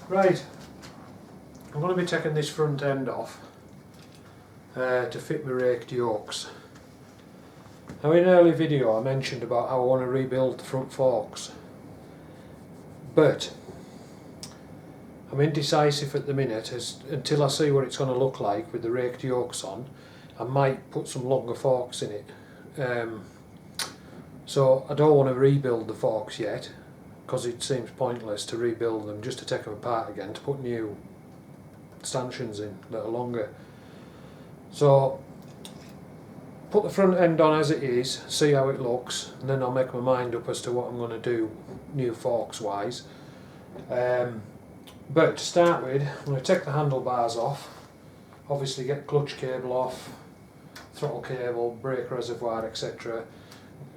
Right, I'm going to be taking this front end off to fit my raked yokes. Now in an early video I mentioned about how I want to rebuild the front forks, but I'm indecisive at the minute until I see what it's going to look like with the raked yokes on. I might put some longer forks in it. So I don't want to rebuild the forks yet, because it seems pointless to rebuild them just to take them apart again to put new stanchions in that are longer. So put the front end on as it is, see how it looks, and then I'll make my mind up as to what I'm going to do new forks wise. But to start with, I'm going to take the handlebars off, obviously get clutch cable off, throttle cable, brake reservoir, etc.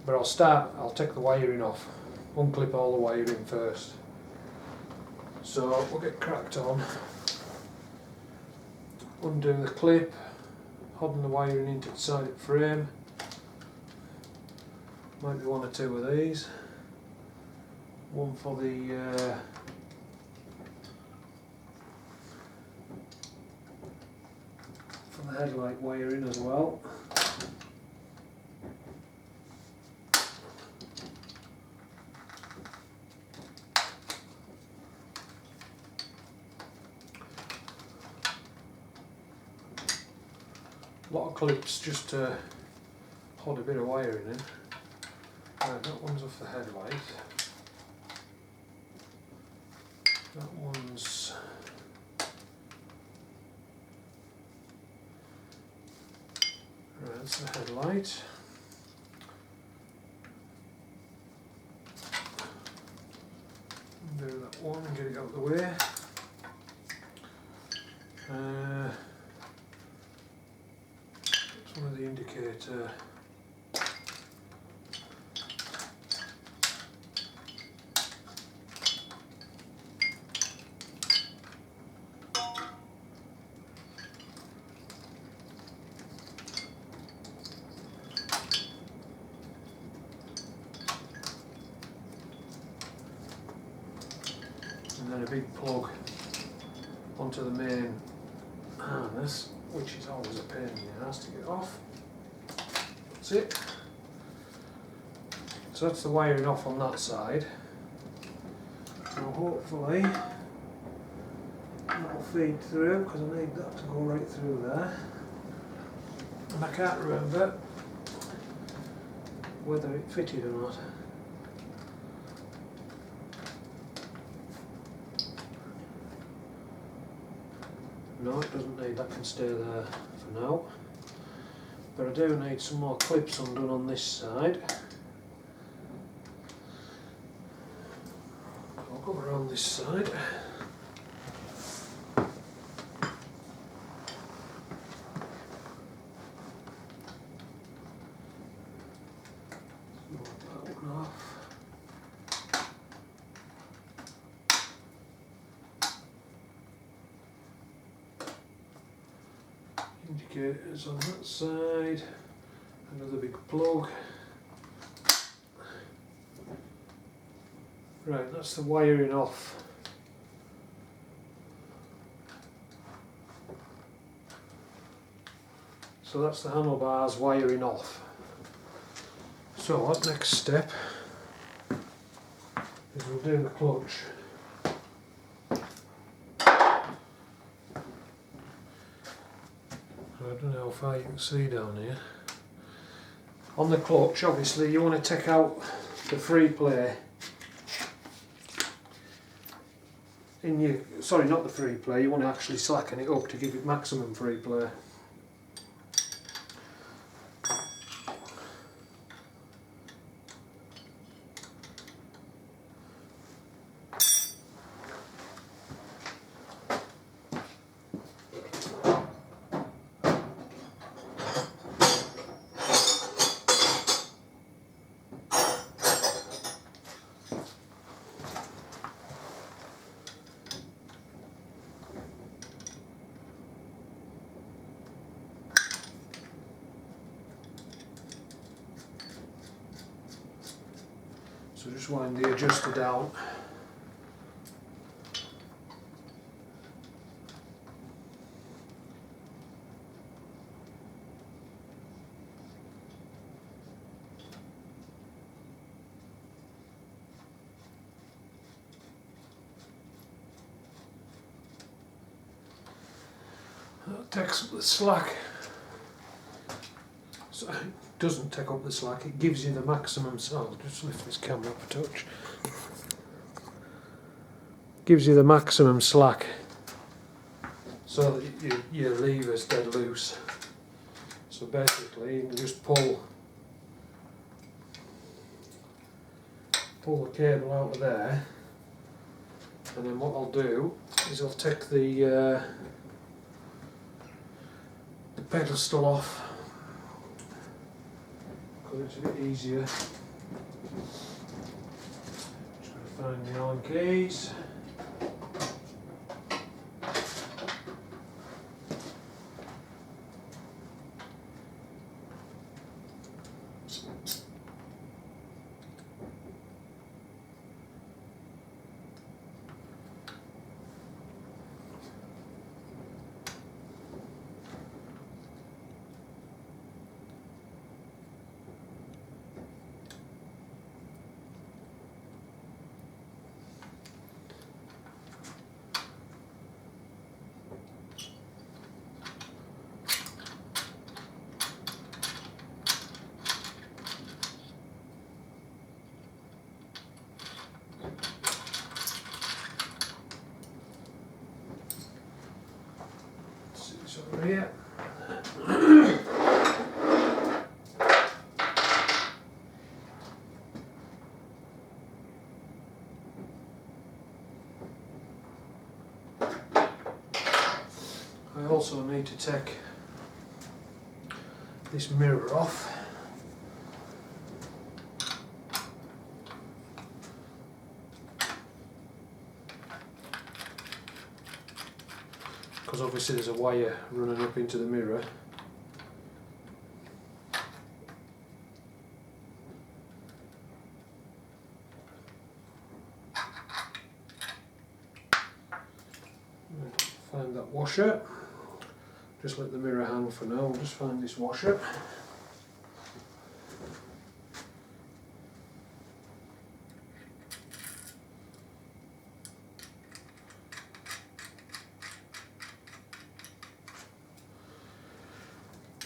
But I'll take the wiring off, unclip all the wiring first. So we'll get cracked on, undo the clip, holding the wiring into the side of the frame. Might be one or two of these. One for the headlight wiring as well. A lot of clips just to hold a bit of wiring in. Right, that one's off the headlight. That one's right, that's the headlight. Do that one and get it out of the way. One of the indicator. And then a big plug onto the main harness, which is always a pain in the ass to get off. That's it. So that's the wiring off on that side. So hopefully that'll feed through, because I need that to go right through there. And I can't remember whether it fitted or not. No, it doesn't need, that can stay there for now. But I do need some more clips undone on this side. I'll go around this side. Knock that one off. Indicators on that side, another big plug. Right, that's the wiring off. So that's the handlebars wiring off. So what next step is we'll do the clutch. I don't know how far you can see down here. On the clutch, obviously you want to take out the free play in your, sorry, not the free play, you want to actually slacken it up to give it maximum free play. So just wind the adjuster down. takes up the slack. So it doesn't take up the slack, it gives you the maximum. So I'll just lift this camera up a touch. Gives you the maximum slack so that your lever's dead loose. So basically you can just pull the cable out of there, and then what I'll do is I'll take the pedestal off because it's a bit easier. Just gotta find the Allen keys. Over here. I also need to take this mirror off. Because obviously there's a wire running up into the mirror. Find that washer. Just let the mirror hang for now. We'll just find this washer.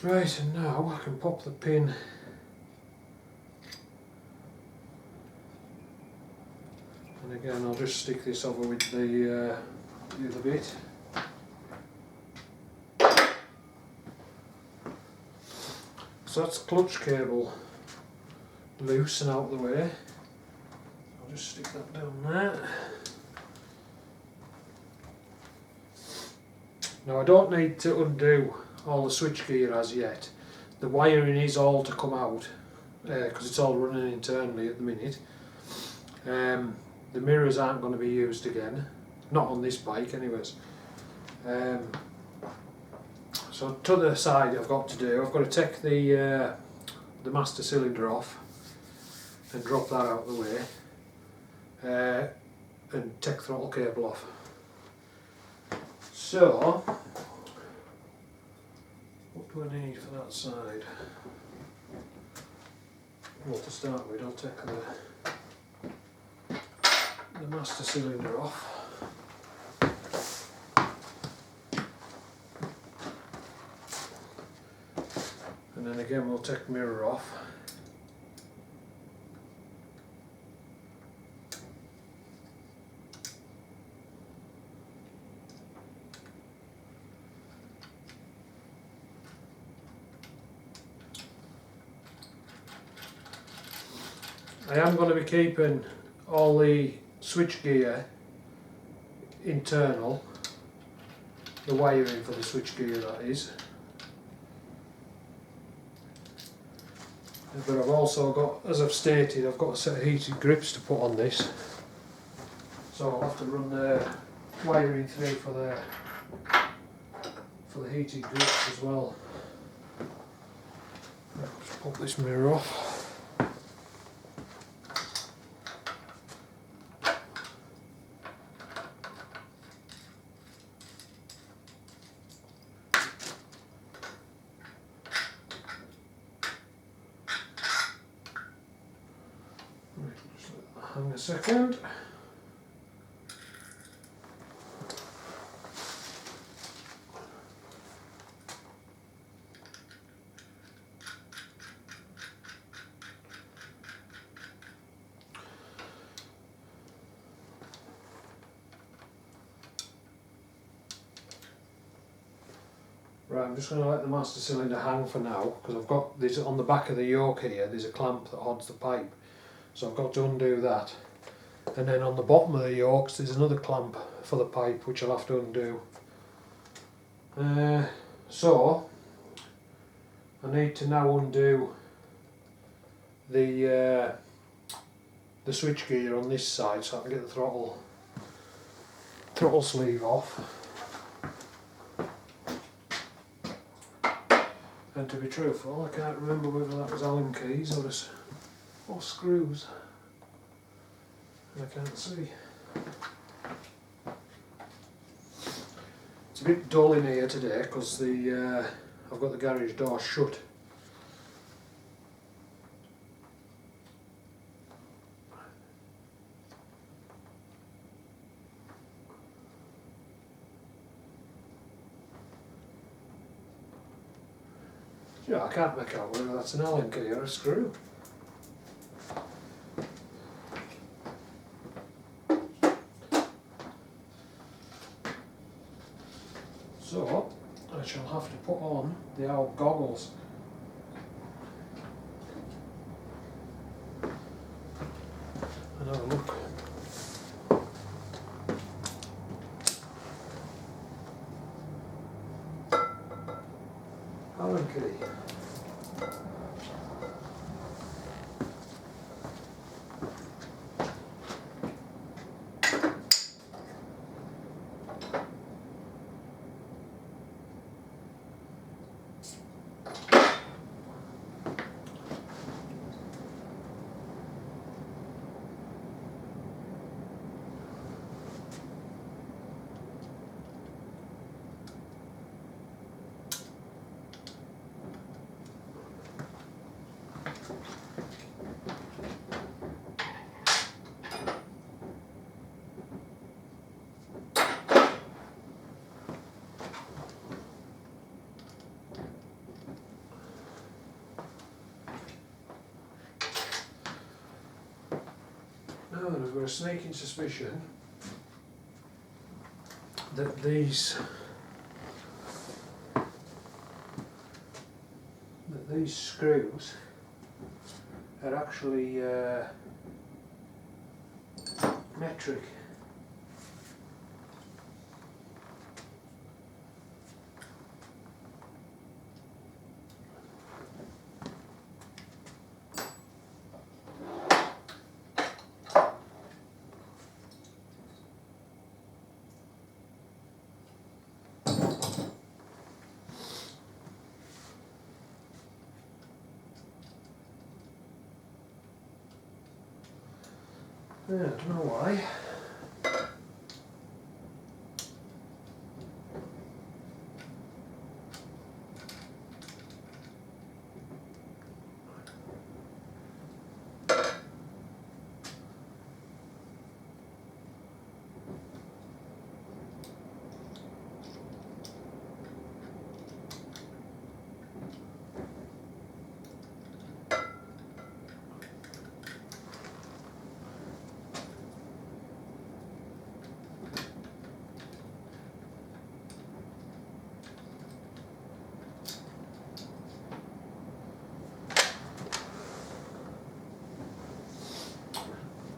Right, and now I can pop the pin and again I'll just stick this over with the other bit. So that's clutch cable loose and out of the way. I'll just stick that down there. Now I don't need to undo all the switch gear as yet. The wiring is all to come out because it's all running internally at the minute. The mirrors aren't going to be used again, not on this bike anyways. So to the side I've got to take the master cylinder off and drop that out of the way and take throttle cable off. So what do I need for that side? Well, to start with I'll take the master cylinder off. And then again we'll take the mirror off. I am going to be keeping all the switch gear internal, the wiring for the switch gear that is. But I've also got, as I've stated, I've got a set of heated grips to put on this. So I'll have to run the wiring through for the heated grips as well. Just pop this mirror off. Hang a second. Right, I'm just going to let the master cylinder hang for now, because I've got this on the back of the yoke here, there's a clamp that holds the pipe, so I've got to undo that. And then on the bottom of the yokes there's another clamp for the pipe which I'll have to undo. So I need to now undo the switch gear on this side so I can get the throttle sleeve off. And to be truthful, I can't remember whether that was Allen keys or screws. I can't see. It's a bit dull in here today because I've got the garage door shut. Yeah, I can't make out whether that's an Allen key or a screw. So, I shall have to put on the old goggles. And have a look. Allen key. Now then, I've got a sneaking suspicion that these screws are actually metric. Yeah, I don't know why.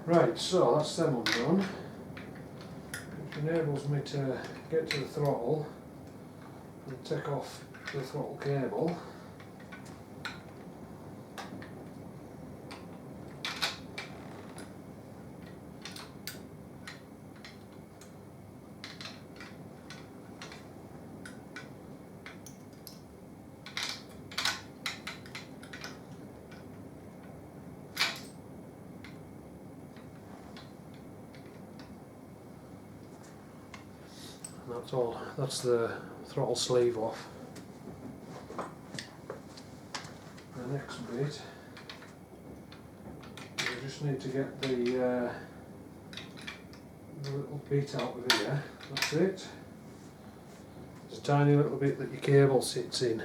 Right, so that's them undone, which enables me to get to the throttle and take off the throttle cable. That's all, that's the throttle sleeve off. The next bit, we just need to get the little bit out of here, that's it. There's a tiny little bit that your cable sits in.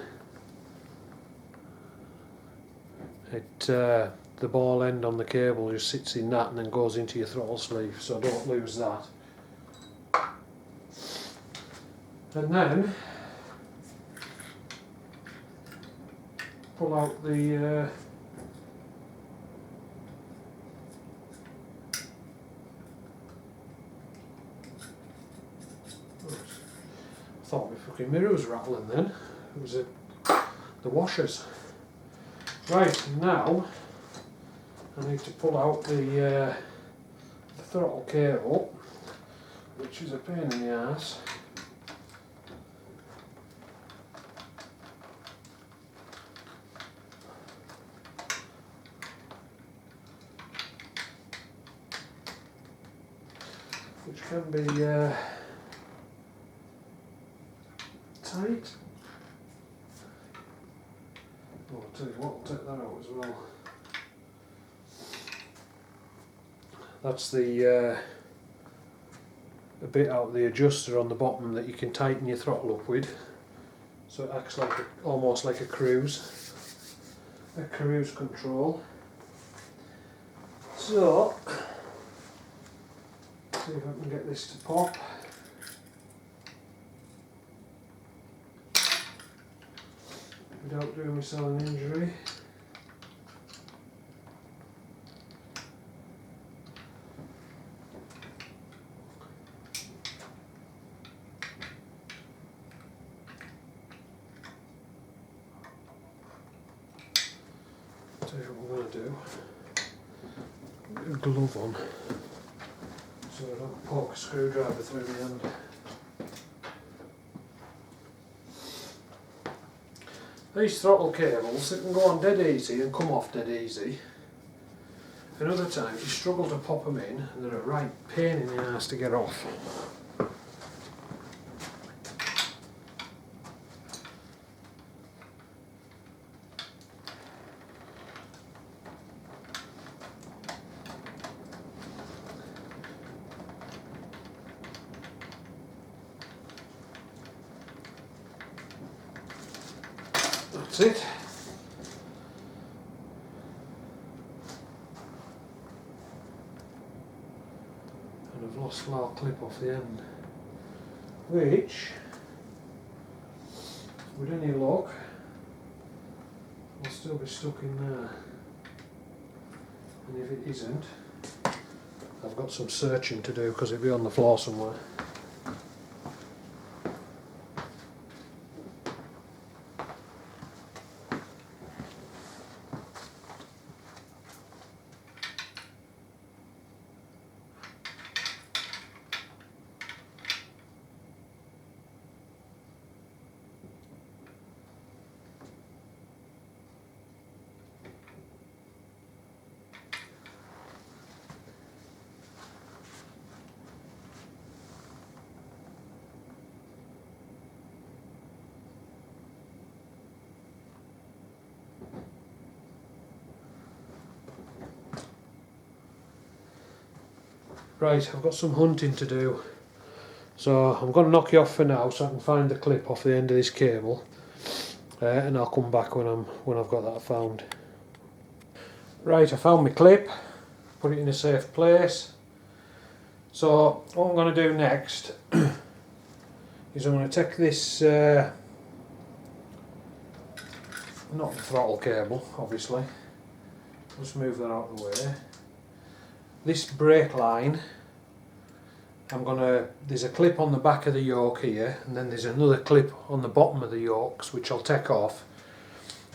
The ball end on the cable just sits in that and then goes into your throttle sleeve, so don't lose that. And then pull out the I thought my fucking mirror was rattling then. It was the washers. Right, now I need to pull out the throttle cable, which is a pain in the arse. Which can be tight. Oh, I'll tell you what, I'll take that out as well. That's the a bit out of the adjuster on the bottom that you can tighten your throttle up with, so it acts like almost like a cruise control. So, see if I can get this to pop. Without doing myself an injury. Tell you what I'm going to do. Put a glove on so I don't poke a screwdriver through my hand. These throttle cables, they can go on dead easy and come off dead easy. And other times you struggle to pop them in and they're a right pain in the ass to get off. That's it. And I've lost a little clip off the end, which, with any luck, will still be stuck in there. And if it isn't, I've got some searching to do because it'll be on the floor somewhere. Right, I've got some hunting to do, so I'm going to knock you off for now so I can find the clip off the end of this cable, and I'll come back when I've got that found. Right, I found my clip, put it in a safe place. So what I'm going to do next is I'm going to take this, not the throttle cable obviously, just move that out of the way. This brake line, there's a clip on the back of the yoke here, and then there's another clip on the bottom of the yokes which I'll take off.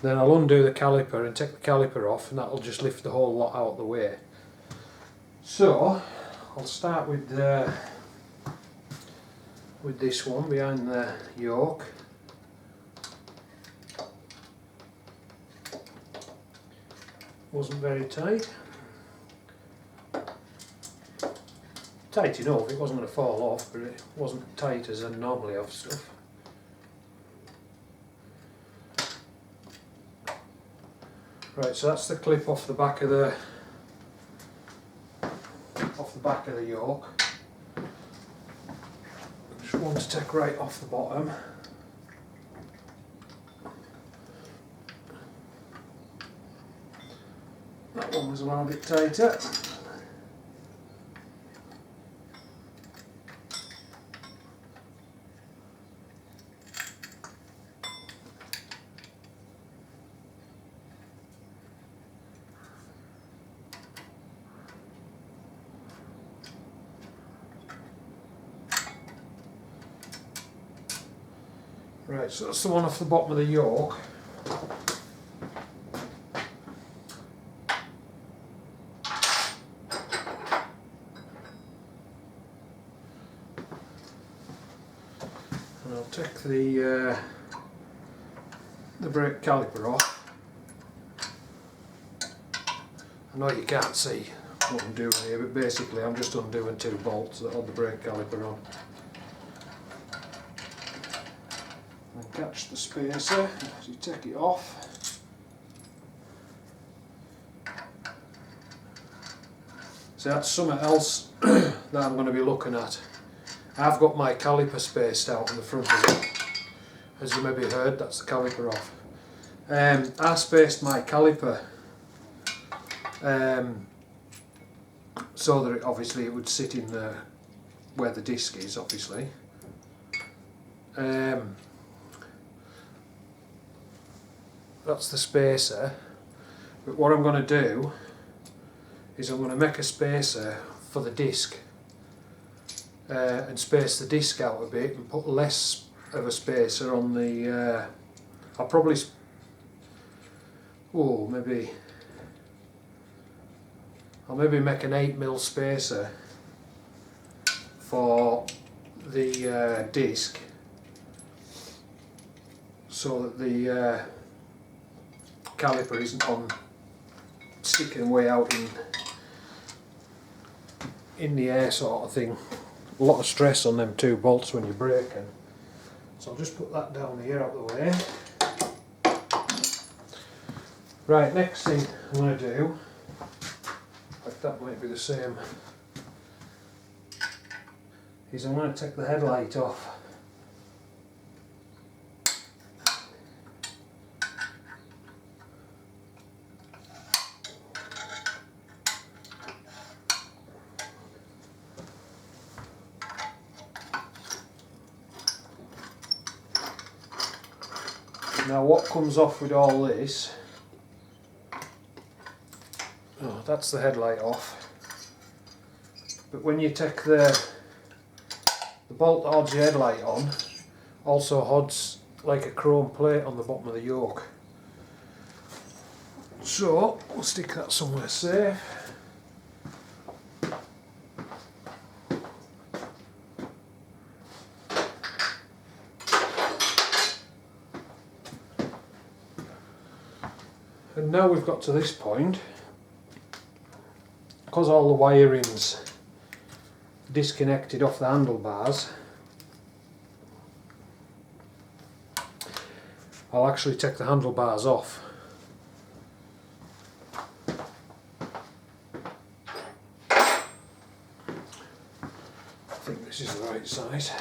Then I'll undo the caliper and take the caliper off, and that'll just lift the whole lot out of the way. So I'll start with this one behind the yoke. Wasn't very tight. Tight enough, it wasn't going to fall off, but it wasn't tight as I normally have stuff. Right, so that's the clip off the back of the yoke. Just one to take right off the bottom. That one was a little bit tighter. Right, so that's the one off the bottom of the yoke. And I'll take the brake caliper off. I know you can't see what I'm doing here, but basically I'm just undoing 2 bolts that hold the brake caliper on. And catch the spacer as you take it off. So that's something else that I'm going to be looking at. I've got my caliper spaced out in the front of it. As you maybe heard, that's the caliper off. I spaced my caliper so that obviously it would sit in where the disc is, obviously. That's the spacer, but what I'm going to do is I'm going to make a spacer for the disc and space the disc out a bit and put less of a spacer on the I'll probably I'll maybe make an 8mm spacer for the disc so that the caliper isn't on sticking way out in the air sort of thing. A lot of stress on them 2 bolts when you're braking. So I'll just put that down here out of the way. Right, next thing I'm going to do, like that might be the same, is I'm going to take the headlight off. Now what comes off with all this, oh, that's the headlight off, but when you take the bolt that holds the headlight on, also holds like a chrome plate on the bottom of the yoke. So we'll stick that somewhere safe. And now we've got to this point, because all the wiring's disconnected off the handlebars, I'll actually take the handlebars off. I think this is the right size.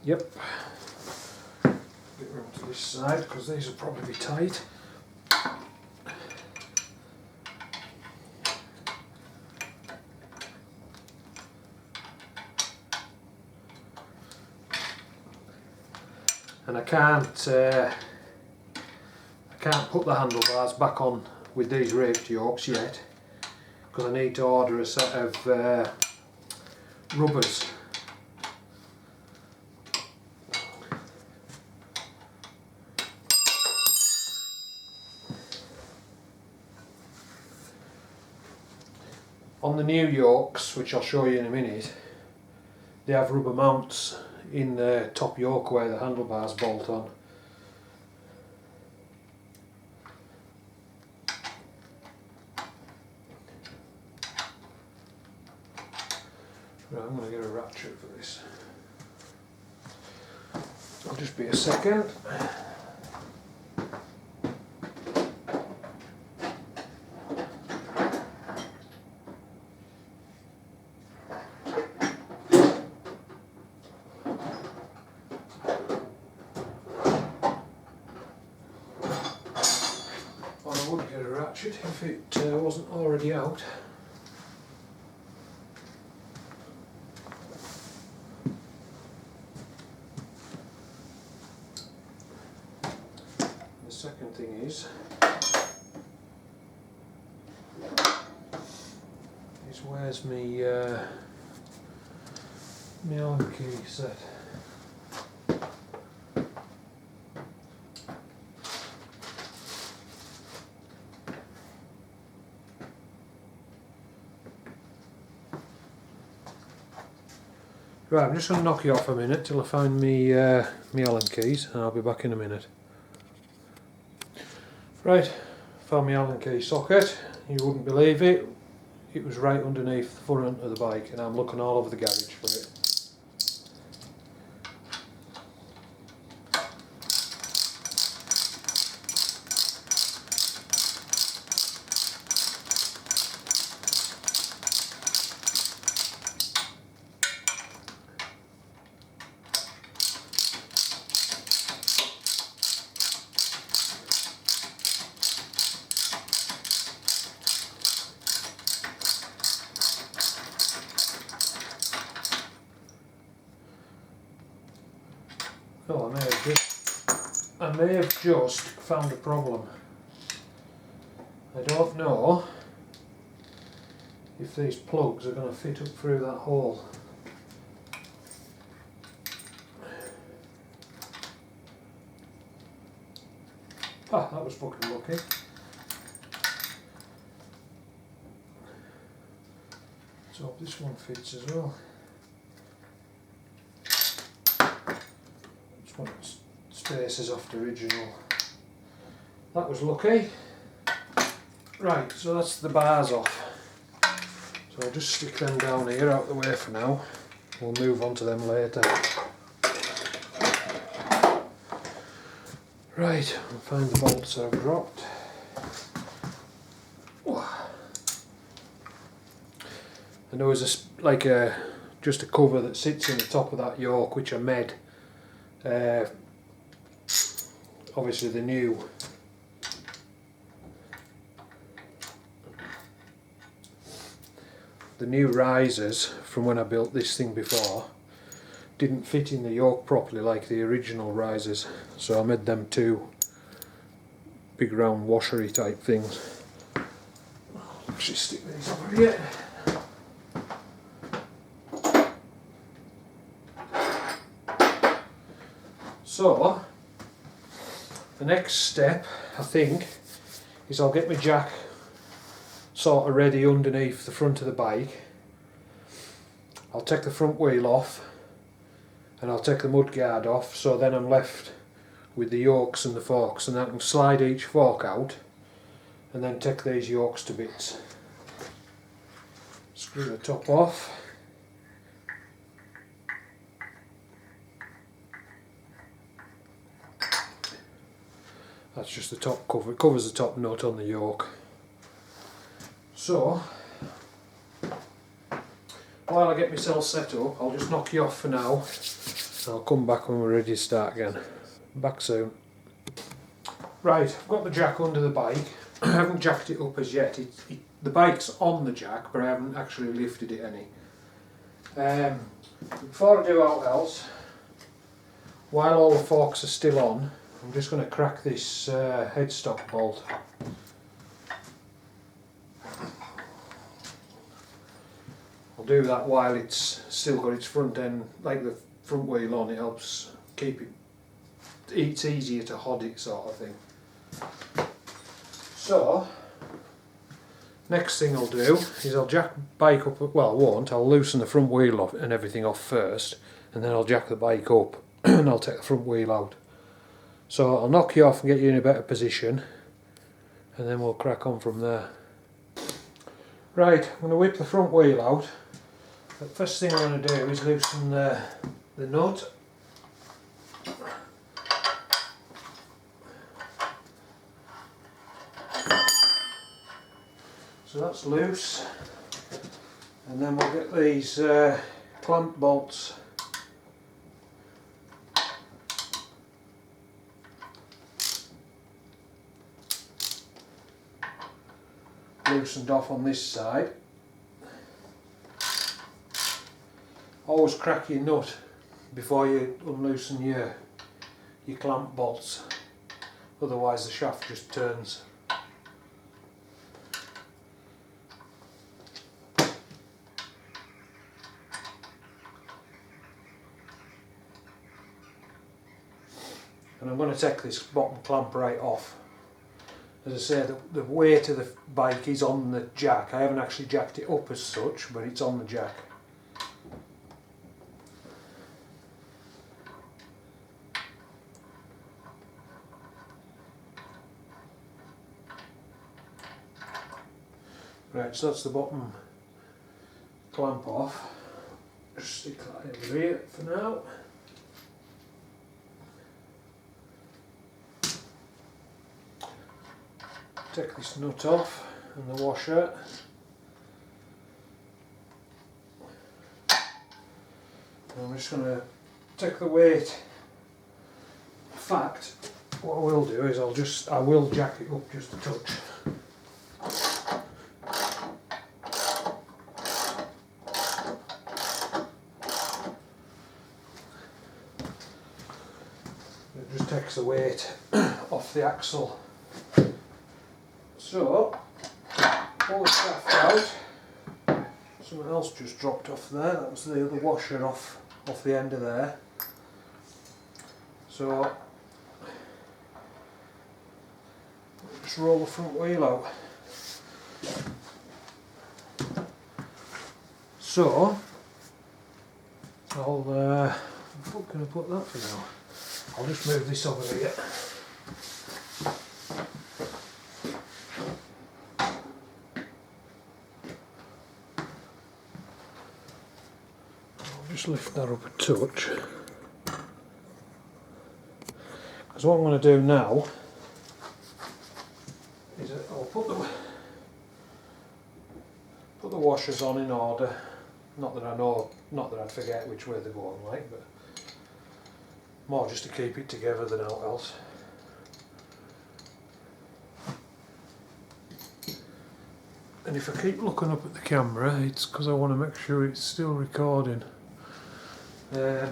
Yep. Get round to this side because these will probably be tight. And I can't put the handlebars back on with these raked yokes yet because I need to order a set of rubbers. On the new yokes, which I'll show you in a minute, they have rubber mounts in the top yoke where the handlebars bolt on. Right, I'm going to get a ratchet for this. It'll just be a second. I would get a ratchet if it wasn't already out. The second thing is where's me my arm key set? Right, I'm just going to knock you off a minute till I find me Allen keys, and I'll be back in a minute. Right, found my Allen key socket. You wouldn't believe it. It was right underneath the front of the bike, and I'm looking all over the garage for it. Oh, I may have just found a problem. I don't know if these plugs are going to fit up through that hole. Ah, that was fucking lucky. Let's hope this one fits as well. Just want spaces off the original. That was lucky. Right, so that's the bars off. So I'll just stick them down here out the way for now. We'll move on to them later. Right, I'll find the bolts that I've dropped. And there was just a cover that sits in the top of that yoke, which I made. Obviously the new risers from when I built this thing before didn't fit in the yoke properly like the original risers, so I made them two big round washery type things. I'll actually stick these over here. So the next step, I think, is I'll get my jack sort of ready underneath the front of the bike. I'll take the front wheel off and I'll take the mud guard off, so then I'm left with the yokes and the forks, and I can slide each fork out and then take these yokes to bits. Screw the top off. That's just the top cover, it covers the top nut on the yoke. So, while I get myself set up, I'll just knock you off for now. I'll come back when we're ready to start again. Back soon. Right, I've got the jack under the bike. I haven't jacked it up as yet. The bike's on the jack, but I haven't actually lifted it any. Before I do all else, while all the forks are still on, I'm just going to crack this headstock bolt. I'll do that while it's still got its front end, like the front wheel on. It helps keep it, it's easier to hod it sort of thing. So, next thing I'll do is I'll jack the bike up, well I won't, I'll loosen the front wheel off and everything off first, and then I'll jack the bike up and I'll take the front wheel out. So I'll knock you off and get you in a better position, and then we'll crack on from there. Right, I'm going to whip the front wheel out. The first thing I'm going to do is loosen the nut. So that's loose, and then we'll get these clamp bolts loosened off on this side. Always crack your nut before you unloosen your clamp bolts, otherwise the shaft just turns. And I'm going to take this bottom clamp right off. As I say, the weight of the bike is on the jack. I haven't actually jacked it up as such, but it's on the jack. Right, so that's the bottom clamp off. Just stick that over here for now. Take this nut off and the washer. And I'm just going to take the weight. In fact, what I will do is I will jack it up just a touch. It just takes the weight off the axle. So, pull the shaft out. Something else just dropped off there. That was the other washer off the end of there. So, just roll the front wheel out. So, where can I put that for now? I'll just move this over here. I'll just lift that up a touch. Because what I'm going to do now is I'll put the washers on in order. Not that I'd forget which way they're going, like, but more just to keep it together than out else. And if I keep looking up at the camera, it's because I want to make sure it's still recording. I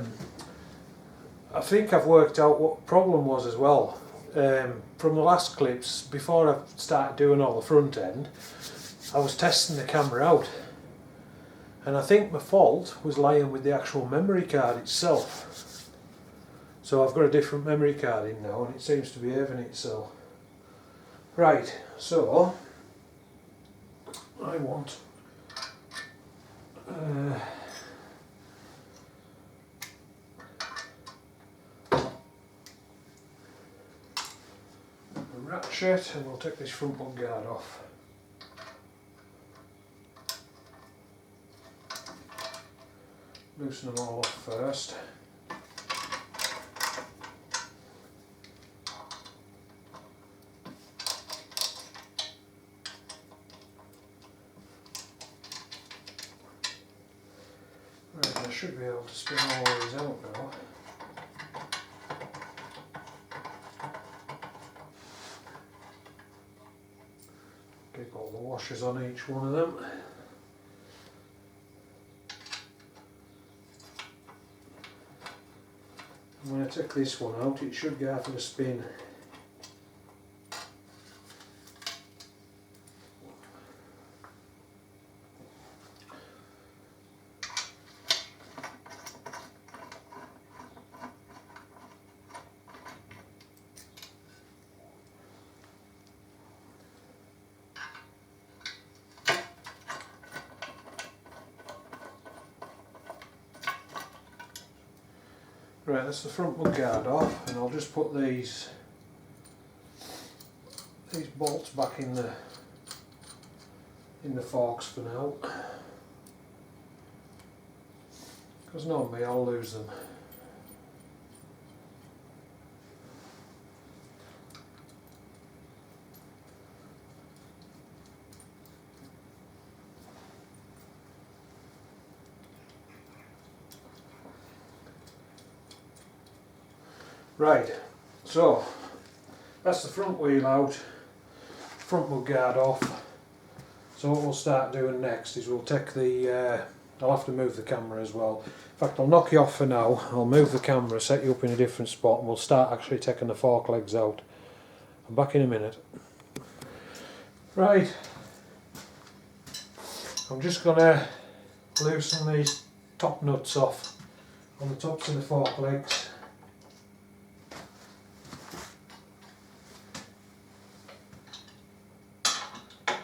think I've worked out what the problem was as well. From the last clips, before I started doing all the front end, I was testing the camera out. And I think my fault was lying with the actual memory card itself. So I've got a different memory card in now and it seems to be behaving itself. Right, so I want a ratchet, and we'll take this front mud guard off. Loosen them all off first. Right, I should be able to spin all these out now. Keep all the washers on each one of them. When I take this one out, it should go for a spin. Right, that's the front mud guard off, and I'll just put these bolts back in the forks for now, because normally I'll lose them. Right, so that's the front wheel out, front mud guard off. So what we'll start doing next is we'll take the, I'll have to move the camera as well. In fact, I'll knock you off for now, I'll move the camera, set you up in a different spot, and we'll start actually taking the fork legs out. I'm back in a minute. Right, I'm just going to loosen these top nuts off on the tops of the fork legs.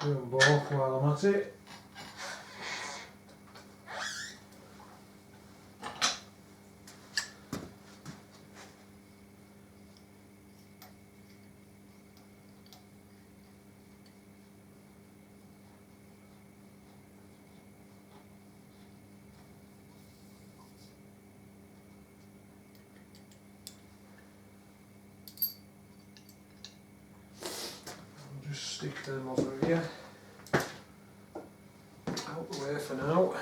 Do them both while I'm at it. just stick them over here, out the way for now.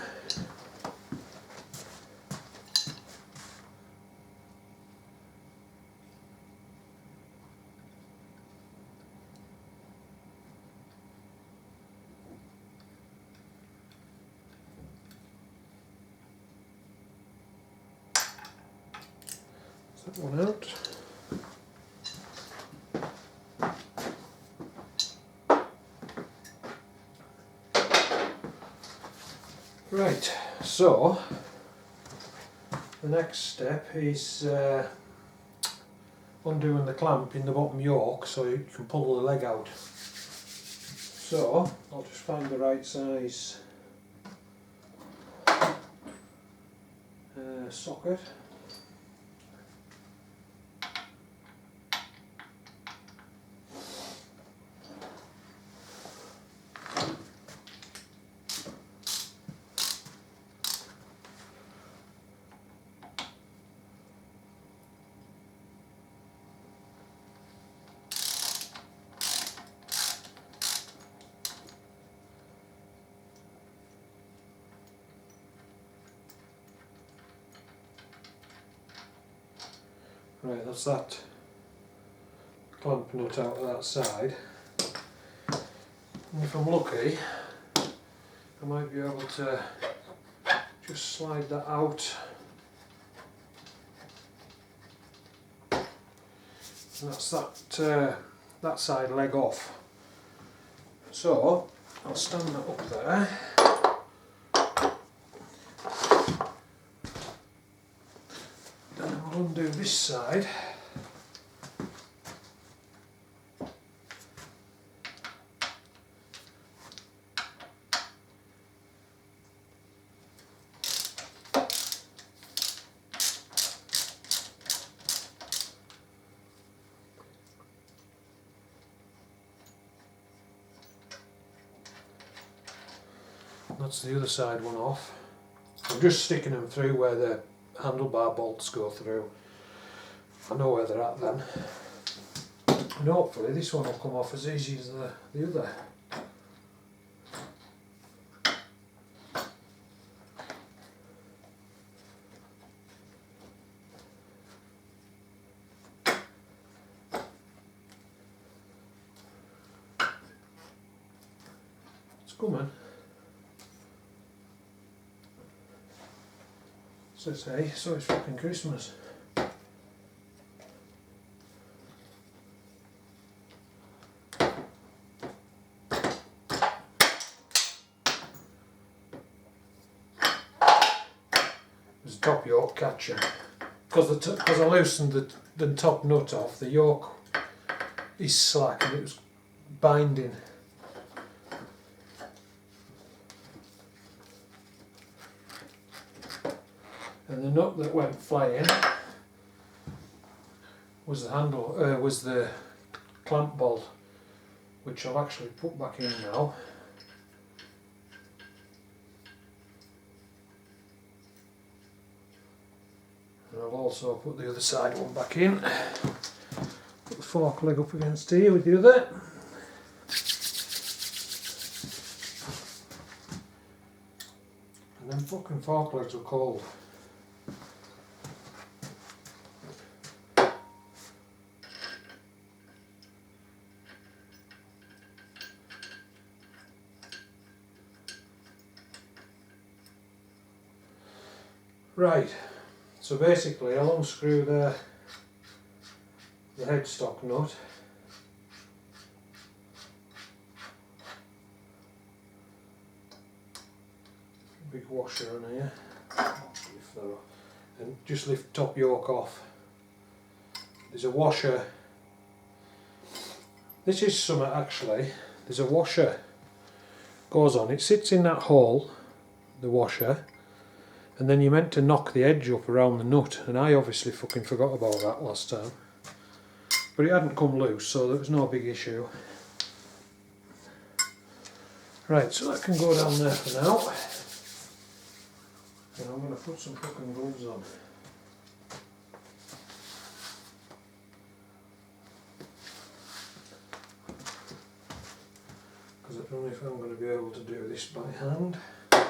That one out. Right, so the next step is undoing the clamp in the bottom yoke so you can pull the leg out. So I'll just find the right size socket. Right, that's that clamp nut out of that side. And if I'm lucky, I might be able to just slide that out. And that's that side leg off. So I'll stand that up there. Then I'll undo this side. That's the other side one off. I'm just sticking them through where the handlebar bolts go through. I know where they're at then. And hopefully this one will come off as easy as the other. It's coming. So say, so it's fucking Christmas. There's a top yoke catcher. Because I loosened the top nut off, the yoke is slack and it was binding. And the nut that went flying was the clamp bolt, which I've actually put back in now. And I've also put the other side one back in. Put the fork leg up against here with the other. And then fucking fork legs are cold. Right, so basically I'll unscrew the headstock nut. Big washer on here, and just lift top yoke off. There's a washer. This is something actually. There's a washer goes on. It sits in that hole, the washer. And then you're meant to knock the edge up around the nut, and I obviously fucking forgot about that last time. But it hadn't come loose, so there was no big issue. Right, so that can go down there for now. And I'm going to put some fucking gloves on. I don't know if I'm going to be able to do this by hand. I'm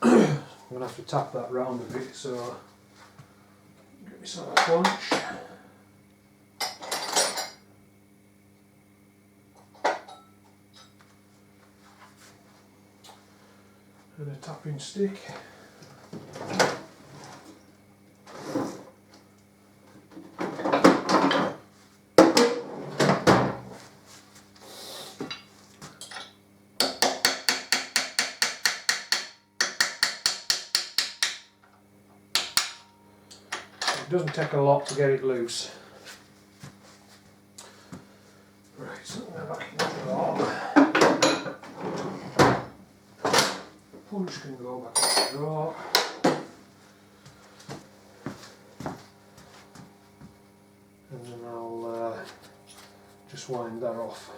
going to have to tap that round a bit, so give me some punch. And a tapping stick. It doesn't take a lot to get it loose. Right, so now back in the drawer. Punch can go back in the drawer. And then I'll just wind that off.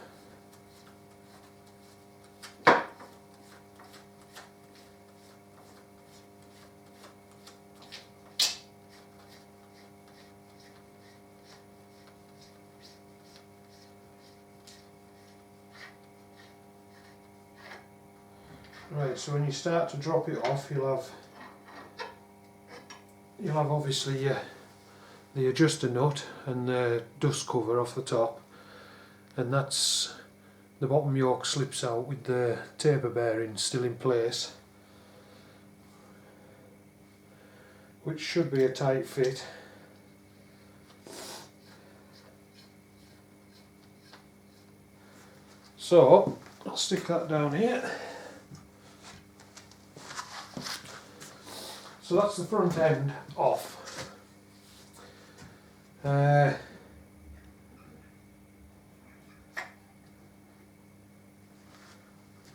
Right, so when you start to drop it off, you'll have obviously the adjuster nut and the dust cover off the top, and that's the bottom yoke slips out with the taper bearing still in place, which should be a tight fit. So I'll stick that down here. So that's the front end off.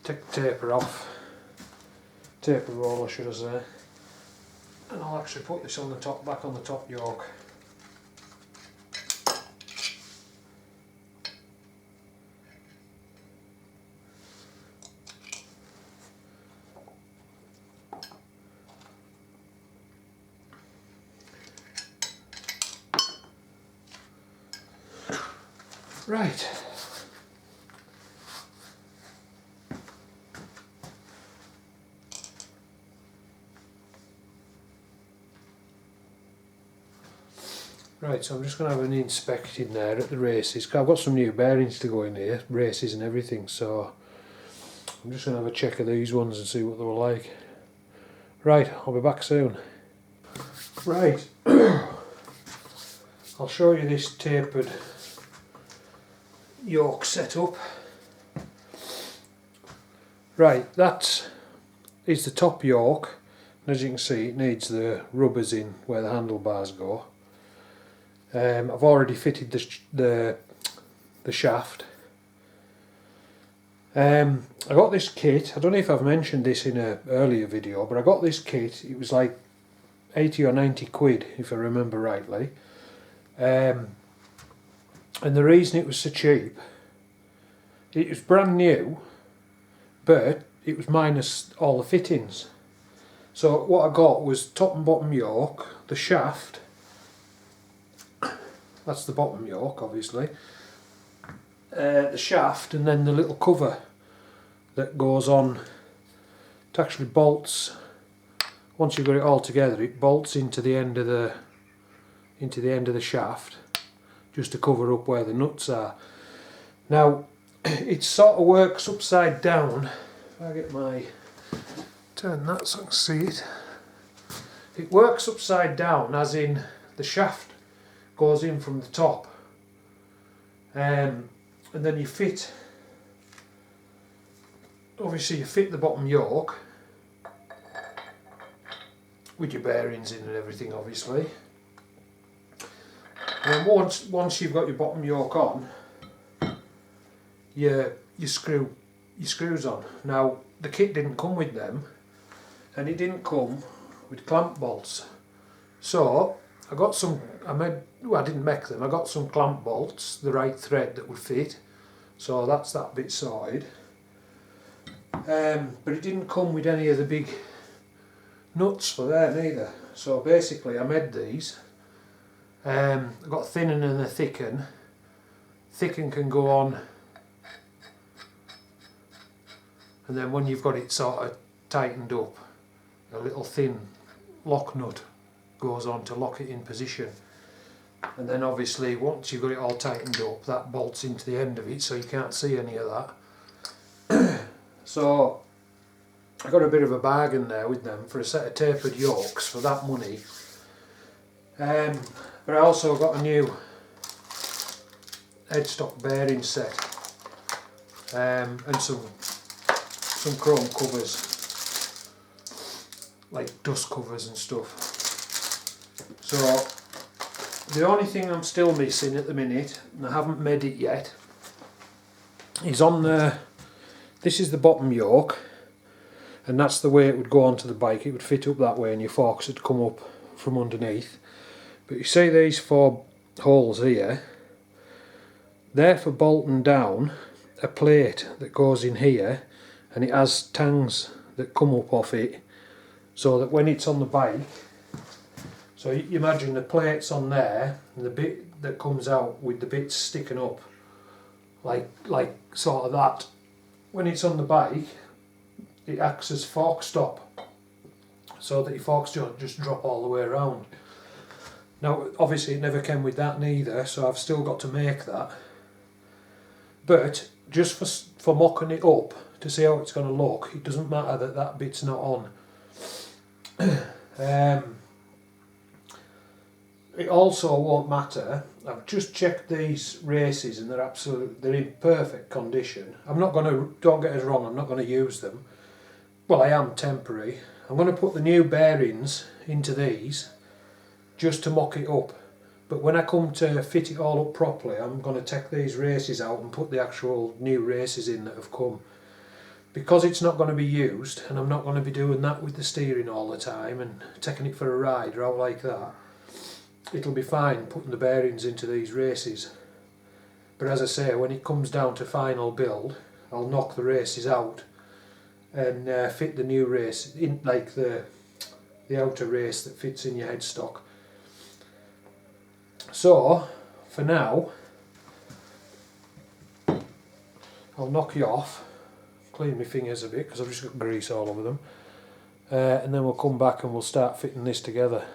Take the taper off, taper roller should I say, and I'll actually put this on the top, back on the top yoke. Right. Right, so I'm just going to have an inspect in there at the races. I've got some new bearings to go in here, races and everything, so I'm just going to have a check of these ones and see what they were like. Right, I'll be back soon. Right, I'll show you this tapered yoke setup. Right, that is the top yoke, and as you can see it needs the rubbers in where the handlebars go. I've already fitted the shaft. I got this kit, I don't know if I've mentioned this in an earlier video, but I got this kit, it was like 80 or 90 quid if I remember rightly. And the reason it was so cheap, it was brand new, but it was minus all the fittings. So what I got was top and bottom yoke, the shaft, that's the bottom yoke obviously, the shaft, and then the little cover that goes on. It actually bolts, once you've got it all together, it bolts into the end of the shaft, just to cover up where the nuts are. Now it sort of works upside down. If I get my, turn that so I can see it. It works upside down, as in the shaft goes in from the top, and then you fit, obviously you fit the bottom yoke with your bearings in and everything obviously, and then once you've got your bottom yoke on, you screw your screws on. Now the kit didn't come with them, and it didn't come with clamp bolts, so I got some, I didn't make them, I got some clamp bolts, the right thread that would fit, so that's that bit sorted. But it didn't come with any of the big nuts for there neither, so basically I made these. I got a thinnen and a thicken. Thicken can go on and then when you've got it sort of tightened up, a little thin lock nut goes on to lock it in position. And then obviously once you've got it all tightened up, that bolts into the end of it, so you can't see any of that. So I got a bit of a bargain there with them for a set of tapered yokes for that money. But I also got a new headstock bearing set, and some chrome covers, like dust covers and stuff. So the only thing I'm still missing at the minute, and I haven't made it yet, is on the, this is the bottom yoke, and that's the way it would go onto the bike. It would fit up that way and your forks would come up from underneath. But you see these 4 holes here, they're for bolting down a plate that goes in here, and it has tangs that come up off it, so that when it's on the bike, so you imagine the plate's on there and the bit that comes out with the bits sticking up like sort of that. When it's on the bike, it acts as fork stop, so that your forks don't just drop all the way around. Now obviously it never came with that neither, so I've still got to make that. But just for mocking it up to see how it's going to look, it doesn't matter that that bit's not on. It also won't matter. I've just checked these races and they're in perfect condition. I'm not going to, don't get us wrong, I'm not going to use them. Well, I am temporary. I'm going to put the new bearings into these just to mock it up. But when I come to fit it all up properly, I'm going to take these races out and put the actual new races in that have come. Because it's not going to be used, and I'm not going to be doing that with the steering all the time and taking it for a ride or out like that, it'll be fine putting the bearings into these races. But as I say, when it comes down to final build, I'll knock the races out and fit the new race in, like the outer race that fits in your headstock. So for now, I'll knock you off, clean my fingers a bit because I've just got grease all over them, and then we'll come back and we'll start fitting this together.